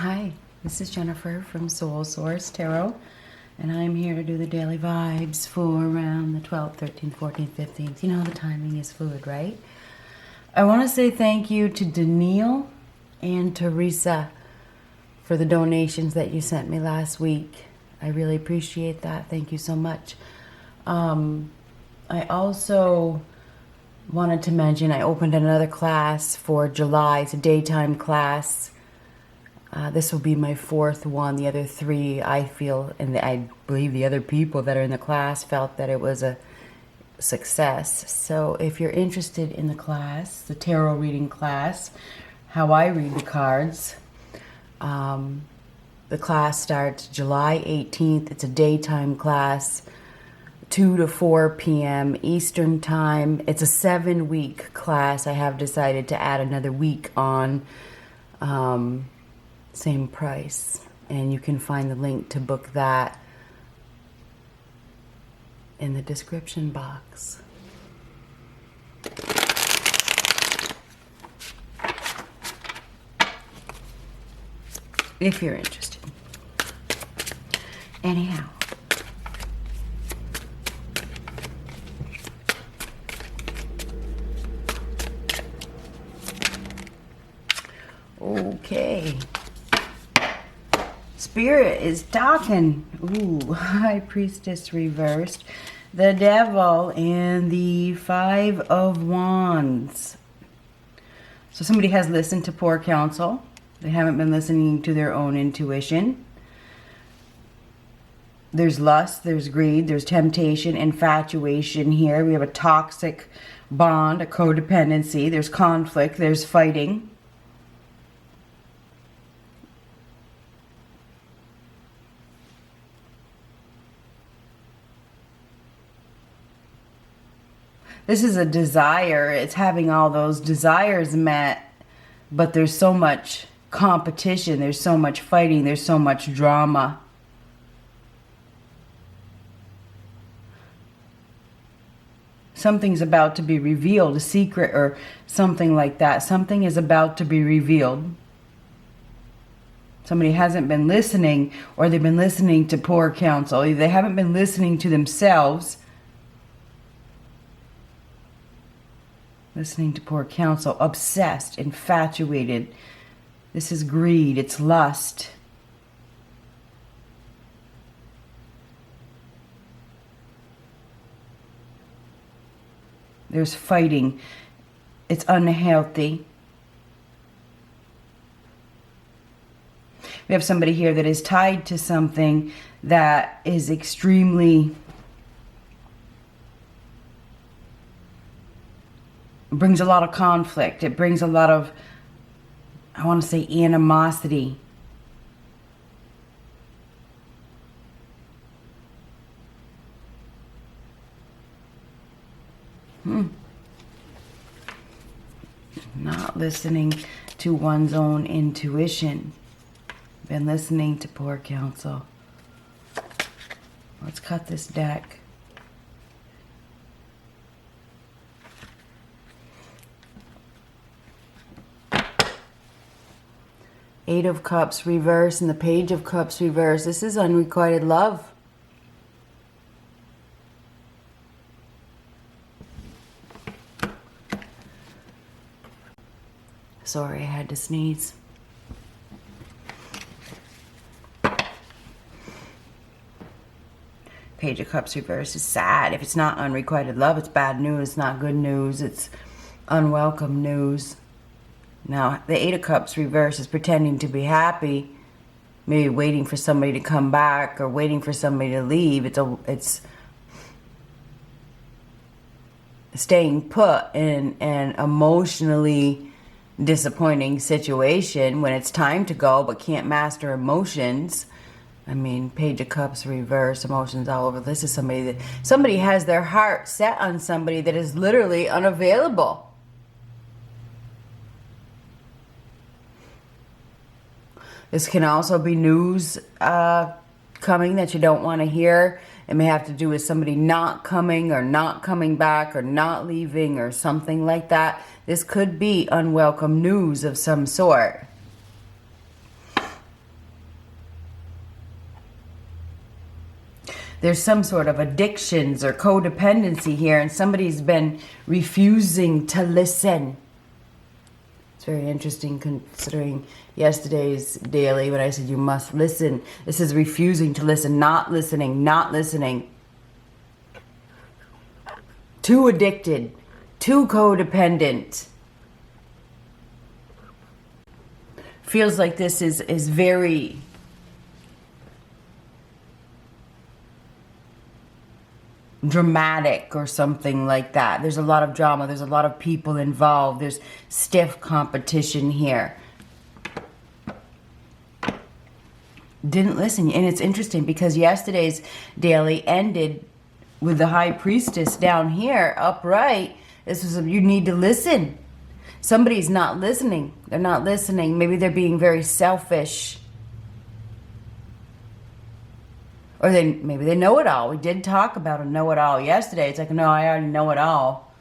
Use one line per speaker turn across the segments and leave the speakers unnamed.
Hi, this is Jennifer from Soul Source Tarot, and I'm here to do the daily vibes for around the 12th, 13th, 14th, 15th. You know, the timing is fluid, right? I want to say thank you to Daniil and Teresa for the donations that you sent me last week. I really appreciate that. Thank you so much. I also wanted to mention I opened another class for July. It's a daytime class. This will be my fourth one. The other three, I feel, and I believe the other people that are in the class felt that it was a success. So if you're interested in the class, the tarot reading class, how I read the cards, the class starts July 18th. It's a daytime class, 2 to 4 p.m. Eastern Time. It's a 7-week class. I have decided to add another week on. Same price, and you can find the link to book that in the description box. If you're interested. Anyhow. Okay. Spirit is talking. Ooh, High Priestess reversed, the Devil, and the Five of Wands. So somebody has listened to poor counsel. They haven't been listening to their own intuition. There's lust, there's greed, there's temptation, infatuation here. We have a toxic bond, a codependency. There's conflict, there's fighting. This is a desire. It's having all those desires met, but there's so much competition. There's so much fighting. There's so much drama. Something's about to be revealed, a secret or something like that. Something is about to be revealed. Somebody hasn't been listening, or they've been listening to poor counsel. They haven't been listening to themselves. Listening to poor counsel, obsessed, infatuated. This is greed, it's lust. There's fighting. It's unhealthy. We have somebody here that is tied to something that is extremely brings a lot of conflict. It brings a lot of, I want to say, animosity. Not listening to one's own intuition. Been listening to poor counsel. Let's cut this deck. Eight of Cups reverse and the Page of Cups reverse. This is unrequited love. Sorry, I had to sneeze. Page of Cups reverse is sad. If it's not unrequited love, it's bad news. It's not good news. It's unwelcome news. Now, the Eight of Cups reverse is pretending to be happy, maybe waiting for somebody to come back or waiting for somebody to leave. It's staying put in an emotionally disappointing situation when it's time to go but can't master emotions. I mean, Page of Cups reverse, emotions all over. This is somebody has their heart set on somebody that is literally unavailable. This can also be news coming that you don't want to hear. It may have to do with somebody not coming or not coming back or not leaving or something like that. This could be unwelcome news of some sort. there's some sort of addictions or codependency here, and somebody's been refusing to listen. It's very interesting considering yesterday's daily when I said you must listen. This is refusing to listen, not listening, not listening. Too addicted, too codependent. Feels like this is very dramatic or something like that. There's a lot of drama. There's a lot of people involved. There's stiff competition here. Didn't listen. And it's interesting because yesterday's daily ended with the High Priestess down here, upright. This was you need to listen. Somebody's not listening. They're not listening. Maybe they're being very selfish. Or maybe they know it all. We did talk about a know-it-all yesterday. It's like, no, I already know it all.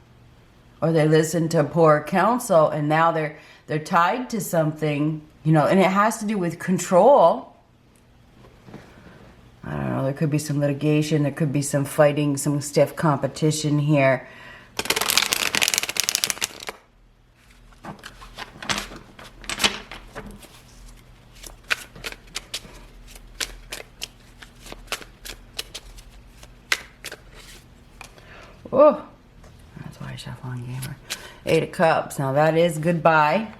Or they listen to poor counsel and now they're tied to something, you know, and it has to do with control. I don't know, there could be some litigation, there could be some fighting, some stiff competition here. Oh, that's why I shuffle on gamer. 8 of Cups. Now that is goodbye.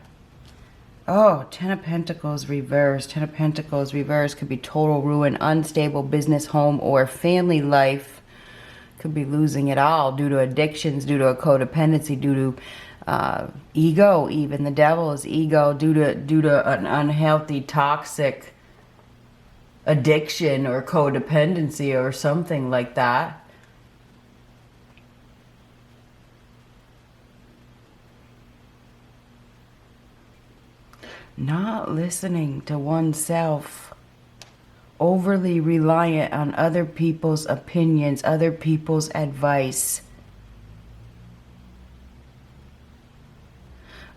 Oh, 10 of Pentacles reversed. 10 of Pentacles reversed could be total ruin, unstable business, home, or family life. Could be losing it all due to addictions, due to a codependency, due to ego. Even the devil is ego, due to an unhealthy, toxic addiction or codependency or something like that. Not listening to oneself, overly reliant on other people's opinions, other people's advice.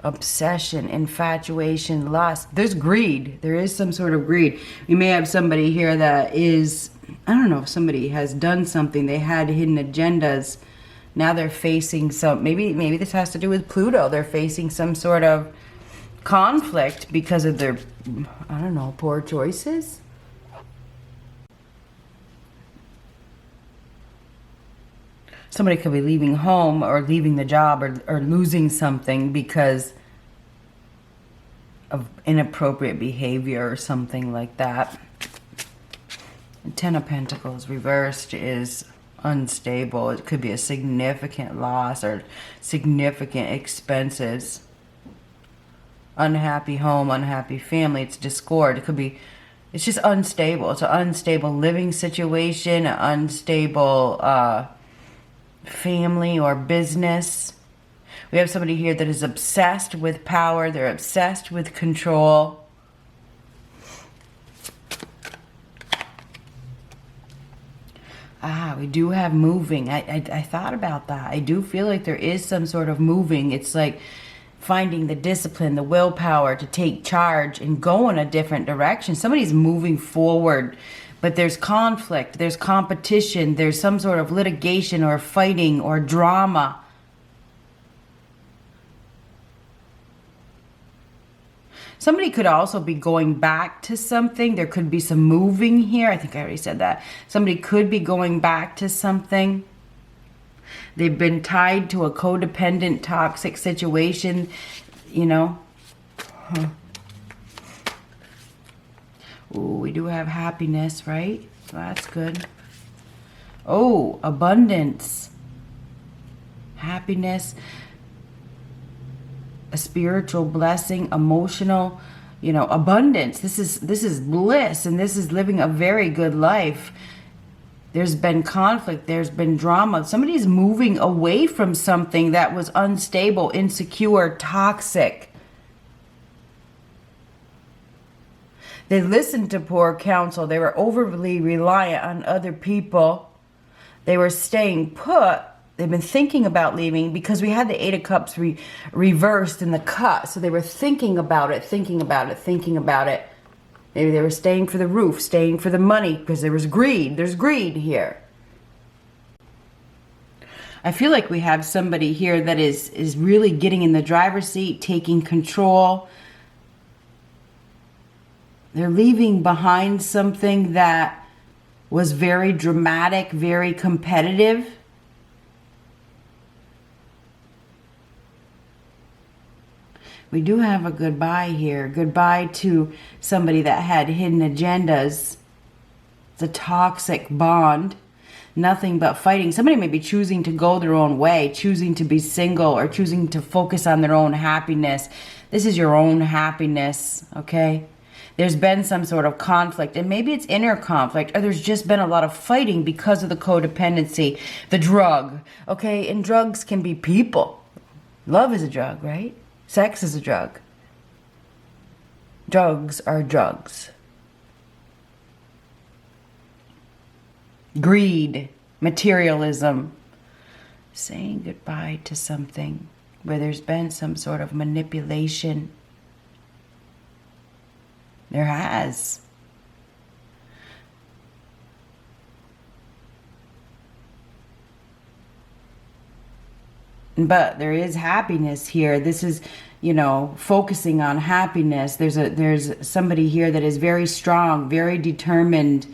Obsession, infatuation, lust. There's greed. There is some sort of greed. You may have somebody here that is, I don't know if somebody has done something. They had hidden agendas. Now they're facing some, maybe this has to do with Pluto. They're facing some sort of conflict because of their, I don't know, poor choices. Somebody could be leaving home or leaving the job or losing something because of inappropriate behavior or something like that. 10 of Pentacles reversed is unstable. It could be a significant loss or significant expenses. Unhappy home, unhappy family. It's discord. It could be, it's just unstable. It's an unstable living situation, an unstable family or business. We have somebody here that is obsessed with power. They're obsessed with control. We do have moving. I thought about that. I do feel like there is some sort of moving. It's like finding the discipline, the willpower to take charge and go in a different direction. Somebody's moving forward, but there's conflict, there's competition, there's some sort of litigation or fighting or drama. Somebody could also be going back to something. There could be some moving here. I think I already said that. Somebody could be going back to something. They've been tied to a codependent, toxic situation, you know. Ooh, we do have happiness, right? So that's good. Oh, abundance. Happiness. A spiritual blessing, emotional, you know, abundance. This is bliss, and this is living a very good life. There's been conflict. There's been drama. Somebody's moving away from something that was unstable, insecure, toxic. They listened to poor counsel. They were overly reliant on other people. They were staying put. They've been thinking about leaving because we had the 8 of Cups reversed in the cut. So they were thinking about it, thinking about it, thinking about it. Maybe they were staying for the roof, staying for the money, because there was greed. There's greed here. I feel like we have somebody here that is really getting in the driver's seat, taking control. They're leaving behind something that was very dramatic, very competitive. We do have a goodbye here. Goodbye to somebody that had hidden agendas. It's a toxic bond. Nothing but fighting. Somebody may be choosing to go their own way, choosing to be single, or choosing to focus on their own happiness. This is your own happiness, okay? There's been some sort of conflict, and maybe it's inner conflict, or there's just been a lot of fighting because of the codependency, the drug, okay? And drugs can be people. Love is a drug, right? Sex is a drug. Drugs are drugs. Greed, materialism, saying goodbye to something where there's been some sort of manipulation. There has. But there is happiness here. This is, focusing on happiness. There's somebody here that is very strong, very determined,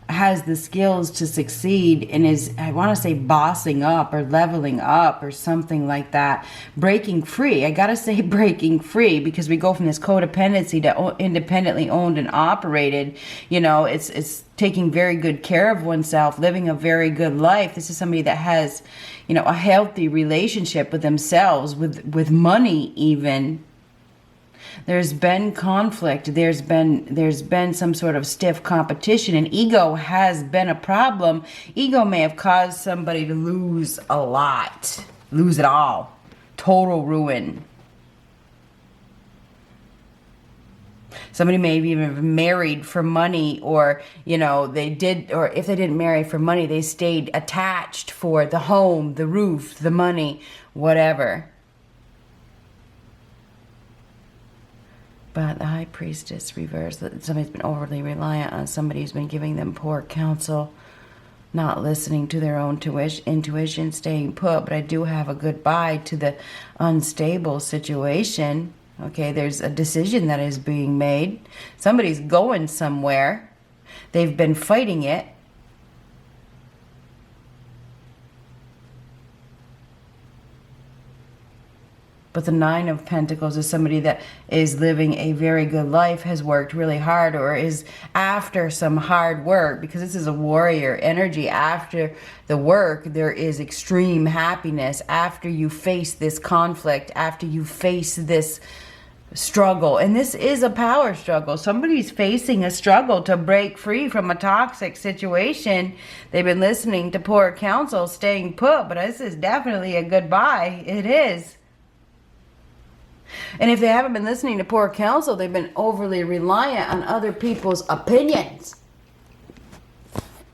has the skills to succeed, and is, I want to say, bossing up or leveling up or something like that. Breaking free. I got to say breaking free, because we go from this codependency to independently owned and operated. It's taking very good care of oneself, living a very good life. This is somebody that has, a healthy relationship with themselves, with money even. There's been conflict. There's been some sort of stiff competition, and ego has been a problem. Ego may have caused somebody to lose a lot, lose it all, total ruin. Somebody may have even married for money, or, they did, or if they didn't marry for money, they stayed attached for the home, the roof, the money, whatever. But the High Priestess reversed. Somebody's been overly reliant on somebody who's been giving them poor counsel, not listening to their own intuition, staying put. But I do have a goodbye to the unstable situation. Okay, there's a decision that is being made. Somebody's going somewhere. They've been fighting it. But the Nine of Pentacles is somebody that is living a very good life, has worked really hard, or is after some hard work, because this is a warrior energy. After the work, there is extreme happiness. After you face this conflict, after you face this struggle, and this is a power struggle. Somebody's facing a struggle to break free from a toxic situation. They've been listening to poor counsel, staying put, but this is definitely a goodbye. It is. And if they haven't been listening to poor counsel, they've been overly reliant on other people's opinions.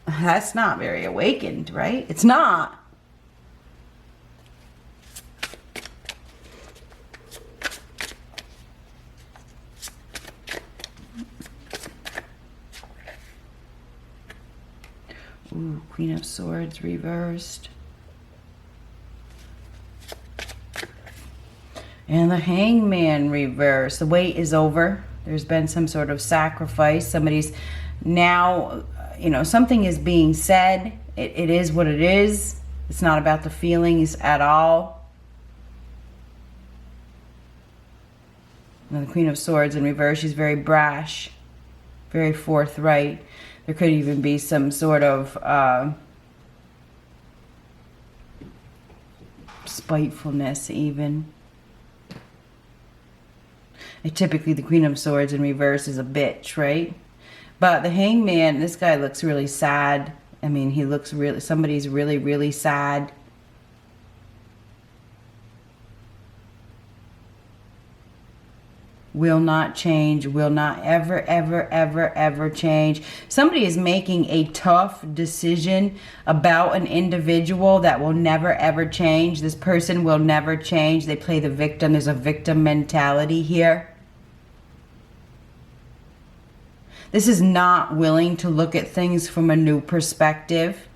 That's not very awakened, right? It's not. Ooh, Queen of Swords reversed. And the Hangman reversed. The wait is over. There's been some sort of sacrifice. Somebody's now, something is being said. It is what it is. It's not about the feelings at all. Now the Queen of Swords in reverse, she's very brash, very forthright. There could even be some sort of spitefulness even. And typically the Queen of Swords in reverse is a bitch, right? But the Hangman, this guy looks really sad. I mean, he looks really, somebody's really, really sad. Will not change, will not ever, ever, ever, ever change. Somebody is making a tough decision about an individual that will never, ever change. This person will never change. They play the victim. There's a victim mentality here. This is not willing to look at things from a new perspective.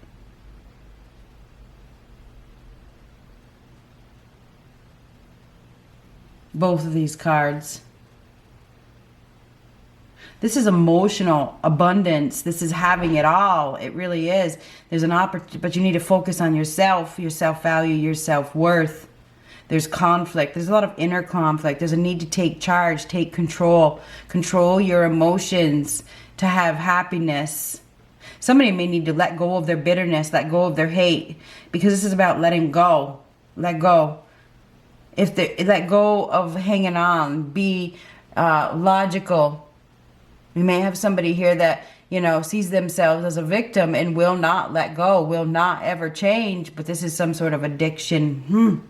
Both of these cards. This is emotional abundance. This is having it all. It really is. There's an opportunity, but you need to focus on yourself, your self-value, your self-worth. There's conflict. There's a lot of inner conflict. There's a need to take charge, take control. Control your emotions to have happiness. Somebody may need to let go of their bitterness, let go of their hate, because this is about letting go. Let go. If they let go of hanging on, be logical. We may have somebody here that, you know, sees themselves as a victim and will not let go, will not ever change, but this is some sort of addiction.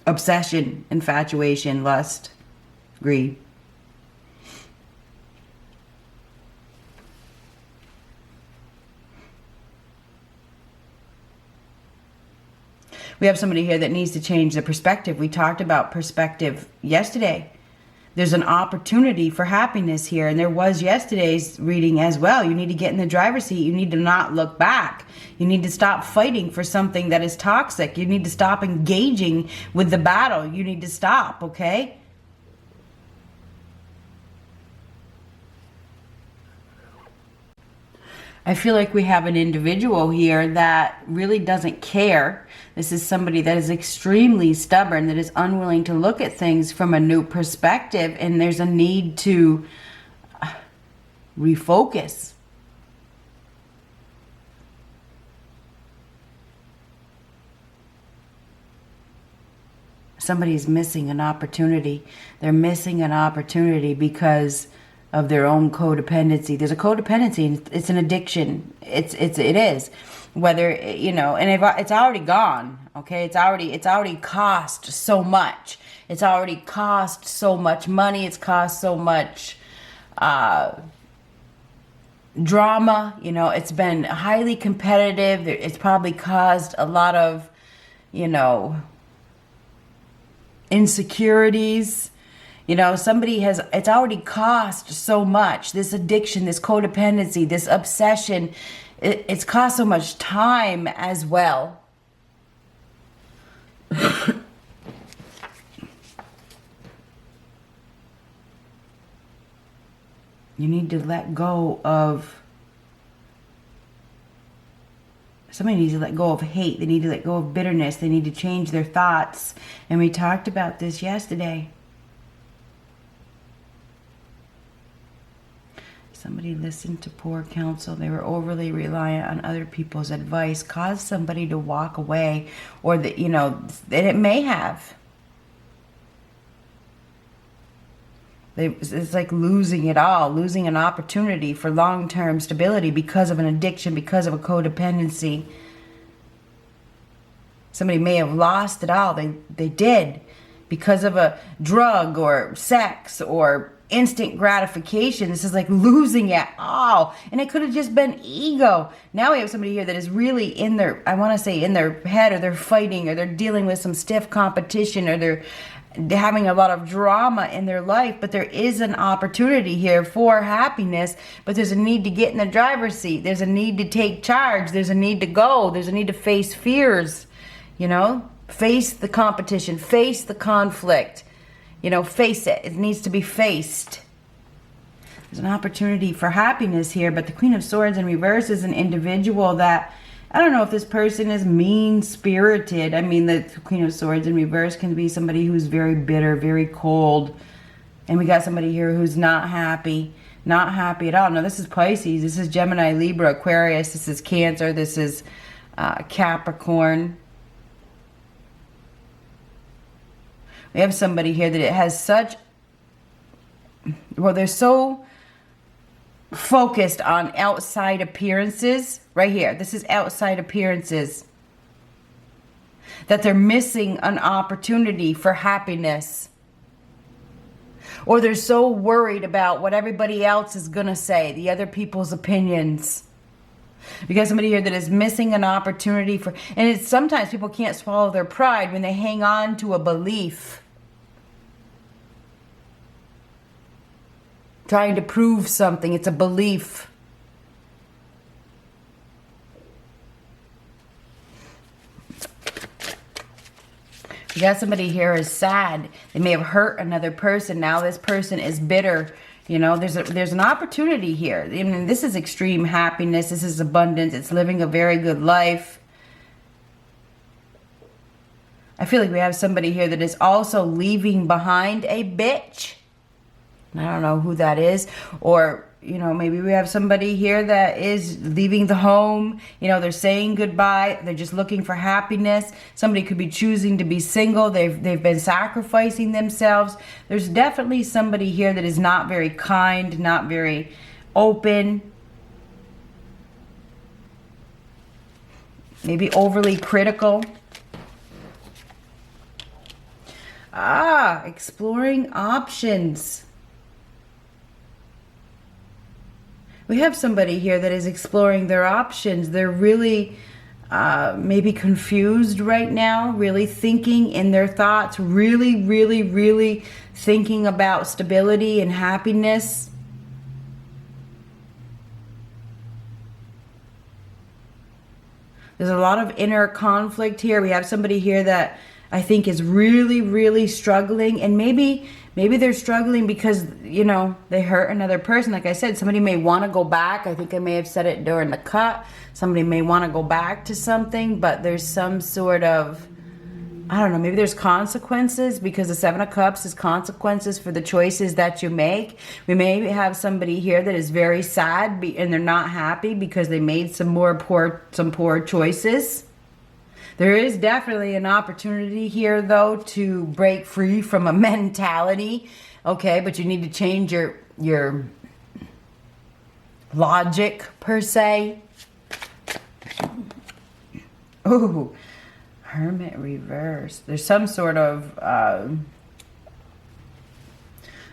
Obsession, infatuation, lust, greed. We have somebody here that needs to change the perspective. We talked about perspective yesterday. There's an opportunity for happiness here, and there was yesterday's reading as well. You need to get in the driver's seat. You need to not look back. You need to stop fighting for something that is toxic. You need to stop engaging with the battle. You need to stop, okay? I feel like we have an individual here that really doesn't care. This is somebody that is extremely stubborn, that is unwilling to look at things from a new perspective, and there's a need to refocus. Somebody's missing an opportunity. They're missing an opportunity because of their own codependency. There's a codependency, and it's an addiction. It is. Whether, you know, and it's already gone, okay? It's already cost so much. It's already cost so much money. It's cost so much drama. You know, it's been highly competitive. It's probably caused a lot of, you know, insecurities. You know, it's already cost so much. This addiction, this codependency, this obsession, it's cost so much time as well. You need to let go of, somebody needs to let go of hate. They need to let go of bitterness. They need to change their thoughts. And we talked about this yesterday. Somebody listened to poor counsel. They were overly reliant on other people's advice, caused somebody to walk away, or that, you know, that it may have. It's like losing it all, losing an opportunity for long-term stability because of an addiction, because of a codependency. Somebody may have lost it all. They did, because of a drug or sex or instant gratification. This is like losing it all. And it could have just been ego. Now we have somebody here that is really in their, I want to say in their head, or they're fighting, or they're dealing with some stiff competition, or they're having a lot of drama in their life. But there is an opportunity here for happiness, but there's a need to get in the driver's seat. There's a need to take charge. There's a need to go. There's a need to face fears, you know, face the competition, face the conflict. You know, face it. It needs to be faced. There's an opportunity for happiness here, but the Queen of Swords in reverse is an individual that, I don't know if this person is mean-spirited. I mean, the Queen of Swords in reverse can be somebody who's very bitter, very cold. And we got somebody here who's not happy. Not happy at all. No, this is Pisces. This is Gemini, Libra, Aquarius. This is Cancer. This is Capricorn. We have somebody here that it has such, well, they're so focused on outside appearances. Right here, this is outside appearances, that they're missing an opportunity for happiness. Or they're so worried about what everybody else is going to say, the other people's opinions. We got somebody here that is missing an opportunity for, and it's sometimes people can't swallow their pride when they hang on to a belief. trying to prove something. It's a belief. You got somebody here is sad. They may have hurt another person. Now this person is bitter. You know, there's an opportunity here. I mean, this is extreme happiness. This is abundance. It's living a very good life. I feel like we have somebody here that is also leaving behind a bitch. I don't know who that is. Or, you know, maybe we have somebody here that is leaving the home. You know, they're saying goodbye. They're just looking for happiness. Somebody could be choosing to be single. They've been sacrificing themselves. There's definitely somebody here that is not very kind, not very open. Maybe overly critical. Exploring options. We have somebody here that is exploring their options. They're really maybe confused right now, really thinking in their thoughts, really, really, really thinking about stability and happiness. There's a lot of inner conflict here. We have somebody here that I think is really, really struggling. And maybe they're struggling because, you know, they hurt another person. Like I said, somebody may want to go back. I think I may have said it during the cut. Somebody may want to go back to something, but there's some sort of, I don't know, maybe there's consequences, because the Seven of Cups is consequences for the choices that you make. We may have somebody here that is very sad and they're not happy because they made some poor choices. There is definitely an opportunity here, though, to break free from a mentality. Okay, but you need to change your logic, per se. Ooh, Hermit reverse. There's some sort of, I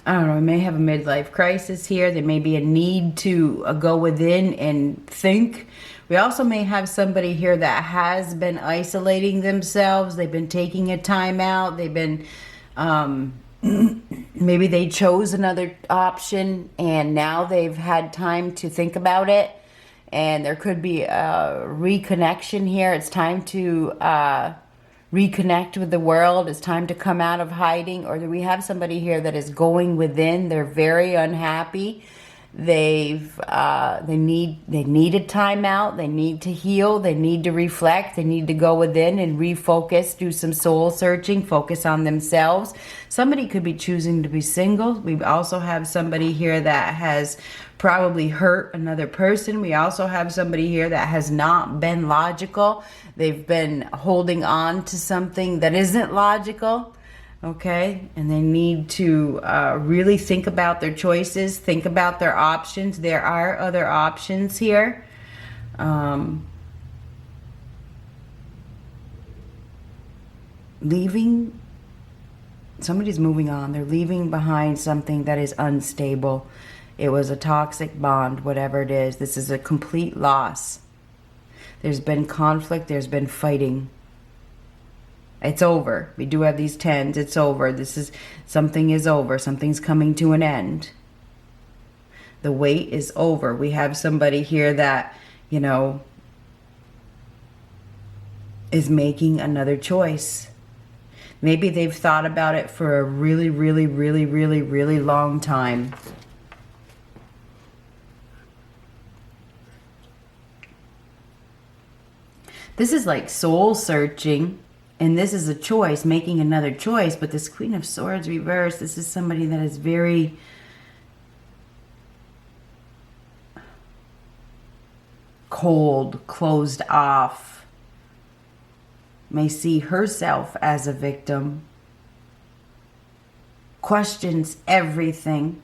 don't know, we may have a midlife crisis here. There may be a need to go within and think. We also may have somebody here that has been isolating themselves. They've been taking a time out. They've been, maybe they chose another option and now they've had time to think about it. And there could be a reconnection here. It's time to reconnect with the world. It's time to come out of hiding. Or we have somebody here that is going within. They're very unhappy. They need a time out. They need to heal. They need to reflect. They need to go within and refocus, do some soul searching, focus on themselves. Somebody could be choosing to be single. We also have somebody here that has probably hurt another person. We also have somebody here that has not been logical. They've been holding on to something that isn't logical. Okay, and they need to really think about their choices, think about their options. There are other options here. Leaving, somebody's moving on. They're leaving behind something that is unstable. It was a toxic bond, whatever it is. This is a complete loss. There's been conflict, there's been fighting. It's over. We do have these tens. It's over. Something is over. Something's coming to an end. The wait is over. We have somebody here that, you know, is making another choice. Maybe they've thought about it for a really, really, really, really, really long time. This is like soul searching. And this is a choice, making another choice. But this Queen of Swords reversed, this is somebody that is very cold, closed off. May see herself as a victim. Questions everything.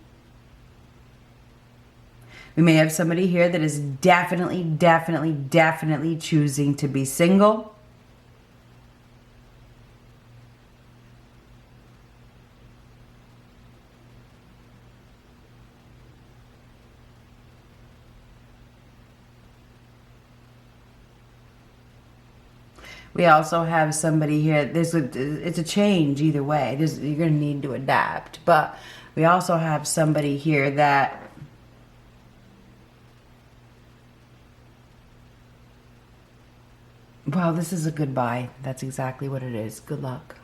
We may have somebody here that is definitely, definitely, definitely choosing to be single. We also have somebody here. It's a change either way. You're going to need to adapt. But We also have somebody here that well, this is a goodbye. That's exactly what it is. Good luck.